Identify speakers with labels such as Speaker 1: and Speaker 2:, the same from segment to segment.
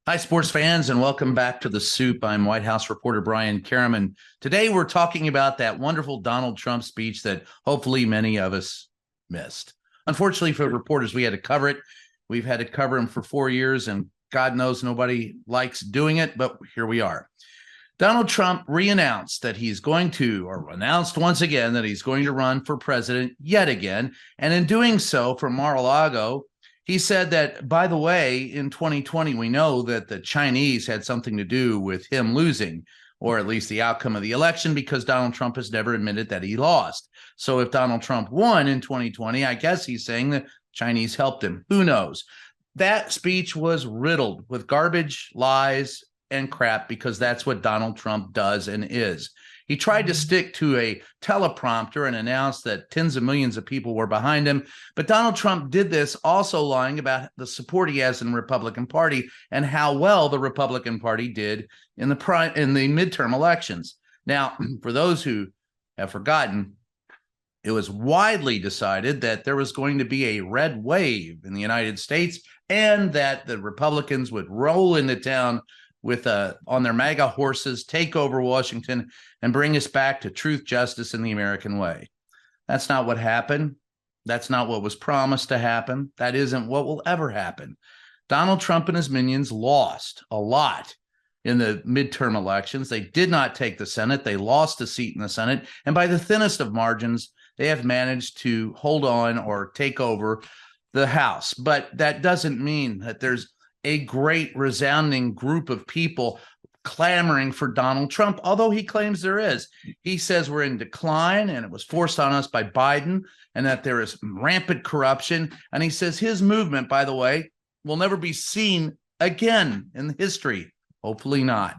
Speaker 1: Hi, sports fans, and welcome back to The Soup. I'm White House reporter Brian Karem, and today we're talking about that wonderful Donald Trump speech that hopefully many of us missed. Unfortunately for reporters, we had to cover it. We've had to cover him for 4 years, and God knows nobody likes doing it, but here we are. Donald Trump re-announced that he's going to, or announced once again that he's going to run for president yet again, and in doing so from Mar-a-Lago, he said that, by the way, in 2020, we know that the Chinese had something to do with him losing, or at least the outcome of the election, because Donald Trump has never admitted that he lost. So if Donald Trump won in 2020, I guess he's saying the Chinese helped him. Who knows? That speech was riddled with garbage, lies, and crap, because that's what Donald Trump does and is. He tried to stick to a teleprompter and announced that tens of millions of people were behind him. But Donald Trump did this also lying about the support he has in the Republican Party and how well the Republican Party did in the midterm elections. Now, for those who have forgotten, it was widely decided that there was going to be a red wave in the United States and that the Republicans would roll into town with on their MAGA horses, take over Washington, and bring us back to truth, justice, and the American way. That's not what happened. That's not what was promised to happen. That isn't what will ever happen. Donald Trump and his minions lost a lot in the midterm elections. They did not take the Senate. They lost a seat in the Senate. And by the thinnest of margins, they have managed to hold on or take over the House. But that doesn't mean that there's a great resounding group of people clamoring for Donald Trump, although he claims there is. He says we're in decline and it was forced on us by Biden and that there is rampant corruption. And he says his movement, by the way, will never be seen again in history. Hopefully not.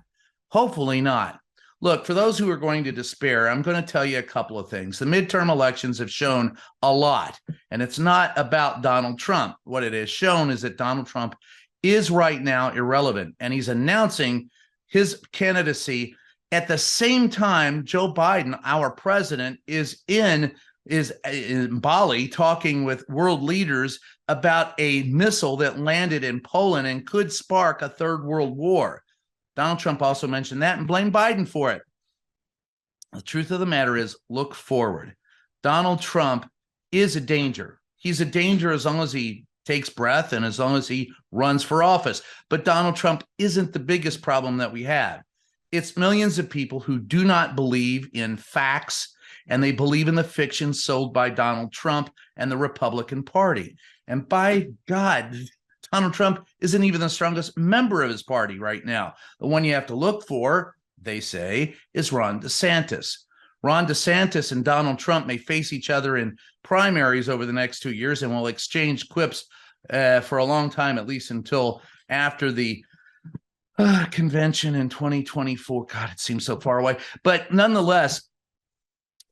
Speaker 1: Hopefully not. Look, for those who are going to despair, I'm going to tell you a couple of things. The midterm elections have shown a lot, and it's not about Donald Trump. What it has shown is that Donald Trump is right now irrelevant, and he's announcing his candidacy at the same time Joe Biden, our president, is in Bali talking with world leaders about a missile that landed in Poland and could spark a third world war. Donald Trump also mentioned that and blamed Biden for it. The truth of the matter is, look forward. Donald Trump is a danger. He's a danger as long as he takes breath and as long as he runs for office. But Donald Trump isn't the biggest problem that we have. It's millions of people who do not believe in facts, and they believe in the fiction sold by Donald Trump and the Republican Party. And by God, Donald Trump isn't even the strongest member of his party right now. The one you have to look for, they say, is Ron DeSantis. Ron DeSantis and Donald Trump may face each other in primaries over the next 2 years and will exchange quips for a long time, at least until after the convention in 2024. God, it seems so far away. But nonetheless,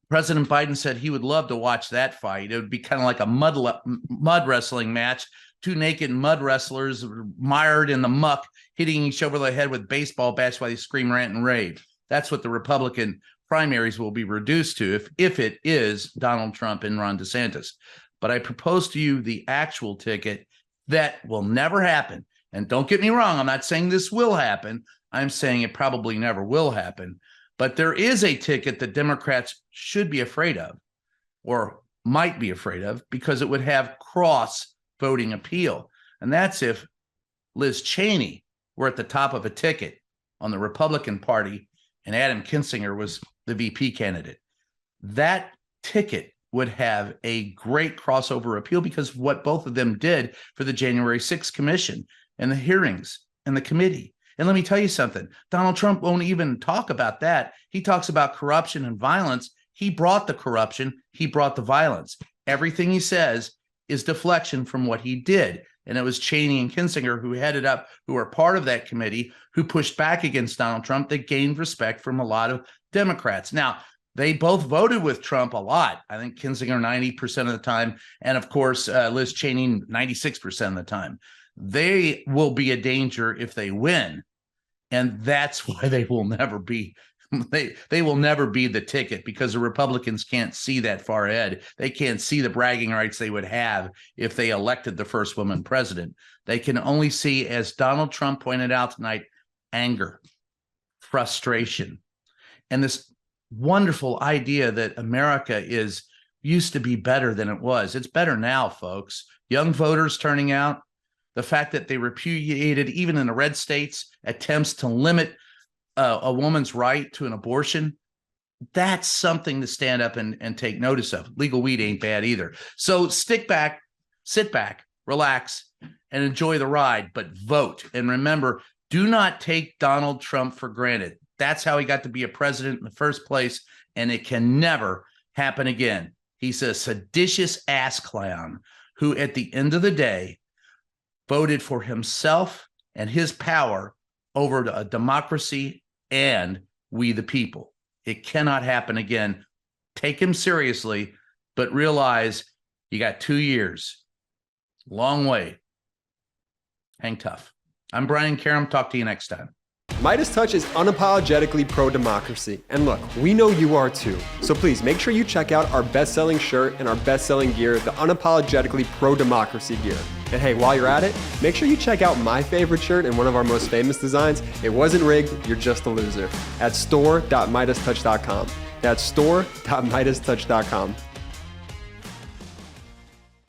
Speaker 1: President Biden said he would love to watch that fight. It would be kind of like a mud wrestling match. Two naked mud wrestlers mired in the muck, hitting each over the head with baseball bats while they scream, rant, and rave. That's what the Republican primaries will be reduced to if it is Donald Trump and Ron DeSantis. But I propose to you the actual ticket that will never happen. And don't get me wrong, I'm not saying this will happen. I'm saying it probably never will happen. But there is a ticket that Democrats should be afraid of, or might be afraid of, because it would have cross-voting appeal. And that's if Liz Cheney were at the top of a ticket on the Republican Party and Adam Kinzinger was the VP candidate. That ticket would have a great crossover appeal because of what both of them did for the January 6th commission and the hearings and the committee. And let me tell you something, Donald Trump won't even talk about that. He talks about corruption and violence. He brought the corruption. He brought the violence. Everything he says is deflection from what he did. And it was Cheney and Kinzinger who were part of that committee, who pushed back against Donald Trump, that gained respect from a lot of Democrats. Now, they both voted with Trump a lot. I think Kinzinger 90% of the time, and of course, Liz Cheney 96% of the time. They will be a danger if they win, and that's why they will never be They will never be the ticket because the Republicans can't see that far ahead. They can't see the bragging rights they would have if they elected the first woman president. They can only see, as Donald Trump pointed out tonight, anger, frustration, and this wonderful idea that America used to be better than it was. It's better now, folks. Young voters turning out, the fact that they repudiated, even in the red states, attempts to limit a woman's right to an abortion, that's something to stand up and take notice of. Legal weed ain't bad either. So sit back, relax, and enjoy the ride, but vote. And remember, do not take Donald Trump for granted. That's how he got to be a president in the first place, and it can never happen again. He's a seditious ass clown who, at the end of the day, voted for himself and his power over a democracy and we the people. It cannot happen again. Take him seriously, but realize you got 2 years. Long way. Hang tough. I'm Brian Karem. Talk to you next time.
Speaker 2: MeidasTouch is unapologetically pro-democracy. And look, we know you are too. So please make sure you check out our best-selling shirt and our best-selling gear, the unapologetically pro-democracy gear. And hey, while you're at it, make sure you check out my favorite shirt and one of our most famous designs, It Wasn't Rigged, You're Just a Loser, at store.meidastouch.com. That's store.meidastouch.com.